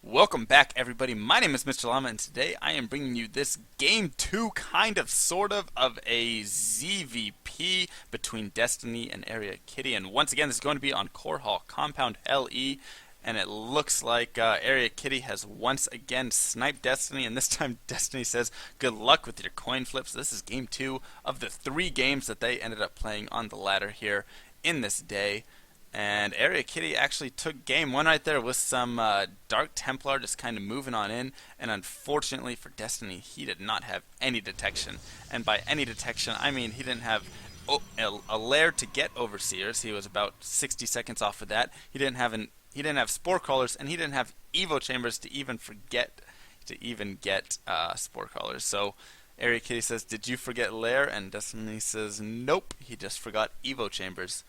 Welcome back, everybody. My name is Mr. Llama, and today I am bringing you this Game 2, kind of, sort of a ZVP between Destiny and areaKitty. And once again, this is going to be on Korhal Compound LE, and it looks like areaKitty has once again sniped Destiny, and this time Destiny says, good luck with your coin flips. This is Game 2 of the 3 games that they ended up playing on the ladder here in this day. And areaKitty actually took game 1 right there with some Dark Templar just kind of moving on in. And unfortunately for Destiny, he did not have any detection. And by any detection, I mean he didn't have a lair to get Overseers. He was about 60 seconds off of that. He didn't have Spore Crawlers, and he didn't have Evo Chambers to even get Spore Crawlers. So areaKitty says, "Did you forget lair?" And Destiny says, "Nope, he just forgot Evo Chambers."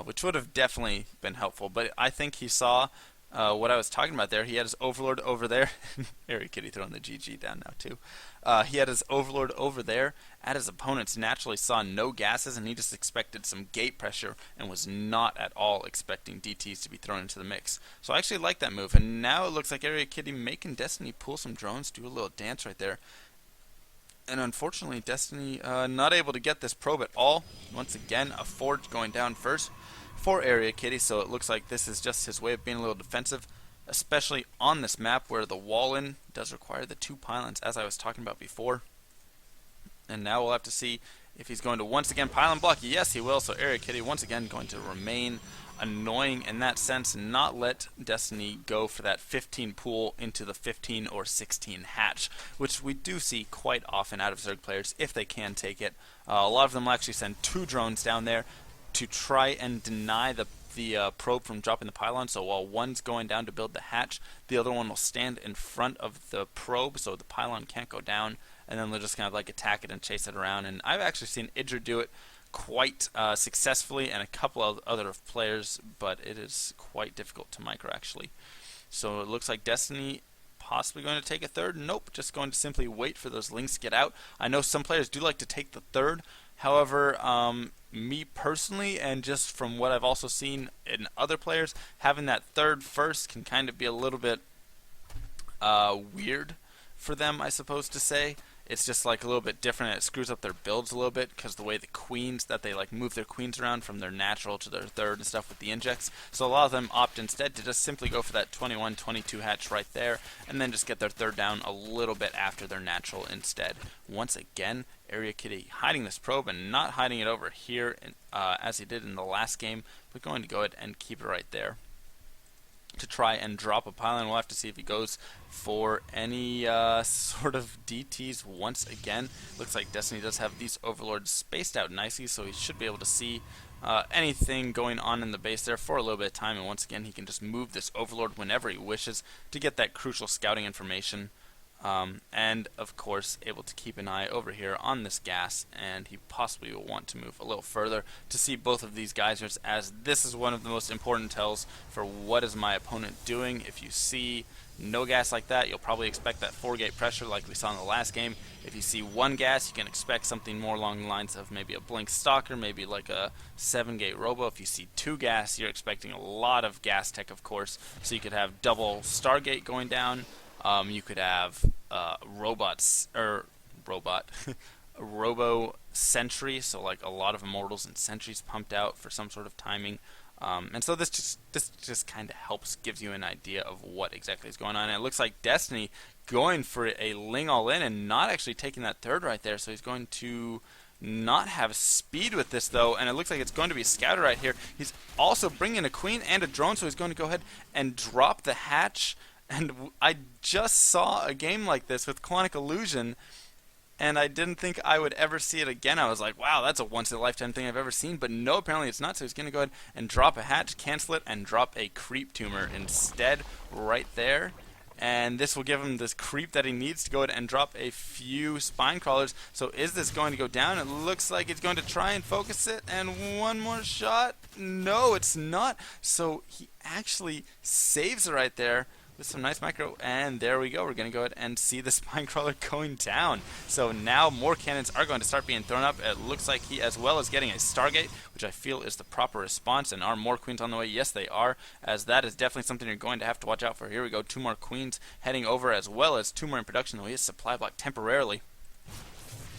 Which would have definitely been helpful, but I think he saw what I was talking about there. He had his Overlord over there. areaKitty throwing the GG down now too. He had his Overlord over there at his opponents, naturally saw no gases, and he just expected some gate pressure and was not at all expecting DTs to be thrown into the mix. So I actually like that move, and now it looks like areaKitty making Destiny pull some drones, do a little dance right there. And unfortunately, Destiny not able to get this probe at all. Once again, a Forge going down first for areaKitty, so it looks like this is just his way of being a little defensive, especially on this map where the wall-in does require the 2 pylons, as I was talking about before. And now we'll have to see if he's going to once again pylon block. Yes, he will, so areaKitty once again going to remain annoying in that sense and not let Destiny go for that 15 pool into the 15 or 16 hatch, which we do see quite often out of Zerg players if they can take it. A lot of them will actually send 2 drones down there to try and deny the probe from dropping the pylon. So while one's going down to build the hatch, the other one will stand in front of the probe so the pylon can't go down, and then they'll just kind of like attack it and chase it around. And I've actually seen Idra do it quite successfully, and a couple of other players, but it is quite difficult to micro actually. So it looks like Destiny possibly going to take a third. Nope, just going to simply wait for those links to get out. I know some players do like to take the third. However, me personally, and just from what I've also seen in other players, having that third first can kind of be a little bit weird for them, I suppose to say. It's just like a little bit different. It screws up their builds a little bit because the way the queens, that they like move their queens around from their natural to their third and stuff with the injects. So a lot of them opt instead to just simply go for that 21, 22 hatch right there, and then just get their third down a little bit after their natural instead. Once again, areaKitty hiding this probe and not hiding it over here as he did in the last game, but going to go ahead and keep it right there to try and drop a pylon. We'll have to see if he goes for any sort of DTs once again. Looks like Destiny does have these Overlords spaced out nicely, so he should be able to see anything going on in the base there for a little bit of time, and once again he can just move this Overlord whenever he wishes to get that crucial scouting information. And of course able to keep an eye over here on this gas, and he possibly will want to move a little further to see both of these geysers, as this is one of the most important tells for what is my opponent doing. If you see no gas like that, you'll probably expect that 4-gate pressure like we saw in the last game. If you see 1 gas, you can expect something more along the lines of maybe a Blink Stalker, maybe like a 7-gate Robo. If you see 2 gas, you're expecting a lot of gas tech, of course, so you could have double Stargate going down. You could have Robo Sentry, so like a lot of Immortals and Sentries pumped out for some sort of timing. And so this just kind of helps, gives you an idea of what exactly is going on. And it looks like Destiny going for a Ling all in and not actually taking that third right there, so he's going to not have speed with this though, and it looks like it's going to be a scouter right here. He's also bringing a queen and a drone, so he's going to go ahead and drop the hatch. And I just saw a game like this with Clonic Illusion, and I didn't think I would ever see it again. I was like, wow, that's a once-in-a-lifetime thing I've ever seen, but no, apparently it's not, so he's going to go ahead and drop a hatch, cancel it, and drop a creep tumor instead right there. And this will give him this creep that he needs to go ahead and drop a few spine crawlers. So is this going to go down? It looks like he's going to try and focus it, and one more shot. No, it's not. So he actually saves it right there with some nice micro, and there we go. We're going to go ahead and see the spine crawler going down. So now more cannons are going to start being thrown up. It looks like he, as well as getting a Stargate, which I feel is the proper response. And are more queens on the way? Yes, they are, as that is definitely something you're going to have to watch out for. Here we go, 2 more queens heading over, as well as 2 more in production, though he is supply block temporarily.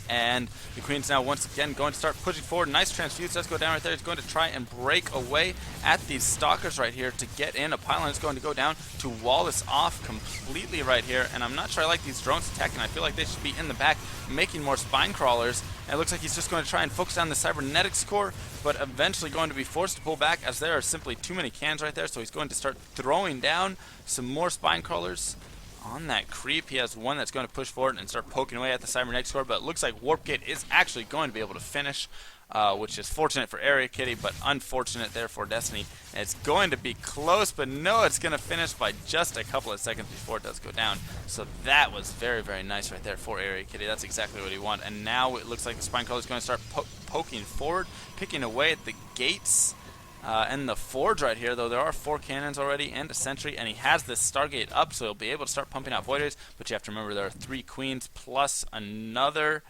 And the queen's now once again going to start pushing forward. Nice transfuse does go down right there. It's going to try and break away at these stalkers right here to get in. A pylon is going to go down to wall this off completely right here. And I'm not sure I like these drones attacking. I feel like they should be in the back making more spine crawlers. And it looks like he's just going to try and focus on the cybernetics core, but eventually going to be forced to pull back as there are simply too many cans right there. So he's going to start throwing down some more spine crawlers on that creep. He has one that's going to push forward and start poking away at the cybernetics core, but it looks like Warp Gate is actually going to be able to finish, which is fortunate for areaKitty, but unfortunate there for Destiny. And it's going to be close, but no, it's going to finish by just a couple of seconds before it does go down. So that was very, very nice right there for areaKitty. That's exactly what he wanted. And now it looks like the spine crawler is going to start poking forward, picking away at the gates. And the forge right here, though there are 4 cannons already and a sentry, and he has this Stargate up, so he'll be able to start pumping out void rays. But you have to remember there are 3 queens plus another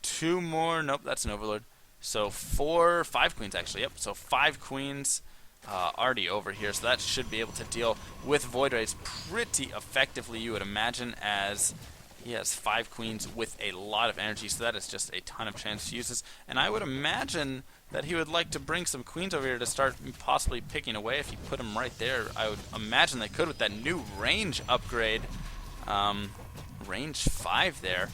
2 more. Nope, that's an overlord. So 5 queens actually. Yep. So 5 queens already over here, so that should be able to deal with void rays pretty effectively, you would imagine, as he has 5 queens with a lot of energy. So that is just a ton of transfuses, and I would imagine that he would like to bring some queens over here to start possibly picking away. If you put them right there, I would imagine they could with that new range upgrade, range 5 there.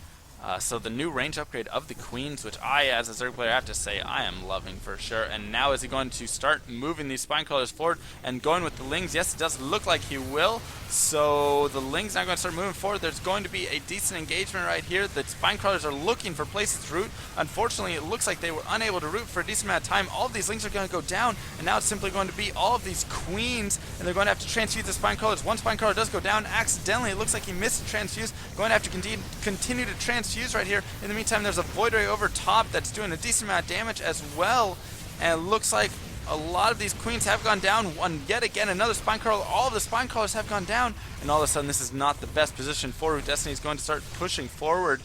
So the new range upgrade of the queens, which I, as a Zerg player, have to say I am loving for sure. And now is he going to start moving these spine crawlers forward and going with the lings? Yes, it does look like he will. So the lings now going to start moving forward. There's going to be a decent engagement right here. The spine crawlers are looking for places to root. Unfortunately, it looks like they were unable to root for a decent amount of time. All of these lings are going to go down, and now it's simply going to be all of these queens, and they're going to have to transfuse the spine crawlers. One spine crawler does go down accidentally. It looks like he missed a transfuse. Going to have to continue to transfuse right here. In the meantime, there's a void ray over top that's doing a decent amount of damage as well, and it looks like a lot of these queens have gone down. One yet again, another spine crawler. All of the spine crawlers have gone down, and all of a sudden this is not the best position for Root Destiny. He's going to start pushing forward,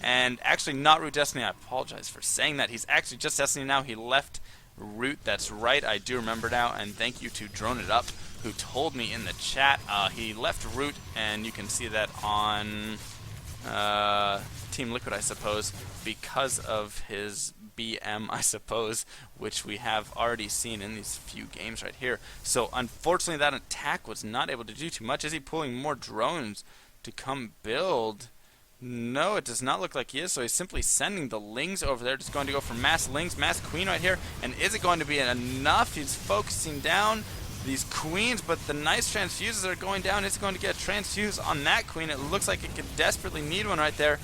and actually not Root Destiny. I apologize for saying that. He's actually just Destiny now. He left Root. That's right, I do remember now, and thank you to Drone It Up, who told me in the chat. He left Root, and you can see that on Team Liquid, I suppose, because of his BM, I suppose, which we have already seen in these few games right here. So unfortunately that attack was not able to do too much. Is he pulling more drones to come build? No, it does not look like he is, so he's simply sending the lings over there. Just going to go for mass lings, mass queen right here. And is it going to be enough? He's focusing down these queens, but the nice transfuses are going down. It's going to get a transfuse on that queen. It looks like it could desperately need one right there.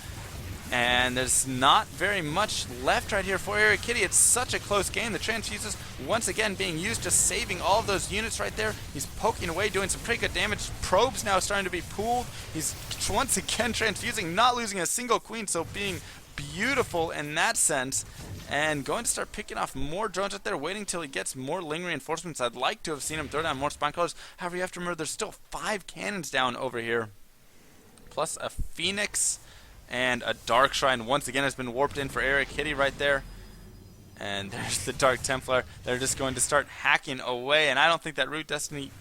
And there's not very much left right here for areaKitty. It's such a close game. The transfuses once again being used, just saving all of those units right there. He's poking away, doing some pretty good damage. Probes now starting to be pooled. He's once again transfusing, not losing a single queen, so being beautiful in that sense. And going to start picking off more drones out there, waiting till he gets more ling reinforcements. I'd like to have seen him throw down more spine crawlers. However, you have to remember there's still 5 cannons down over here, plus a Phoenix. And a Dark Shrine once again has been warped in for areaKitty right there. And there's the Dark Templar. They're just going to start hacking away. And I don't think that Root Destiny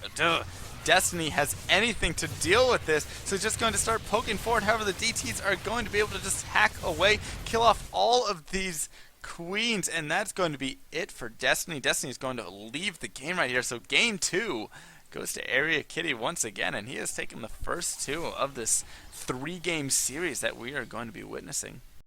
has anything to deal with this. So it's just going to start poking forward. However, the DTs are going to be able to just hack away, kill off all of these queens. And that's going to be it for Destiny. Destiny is going to leave the game right here. So game 2 goes to areaKitty once again, and he has taken the first 2 of this 3-game series that we are going to be witnessing.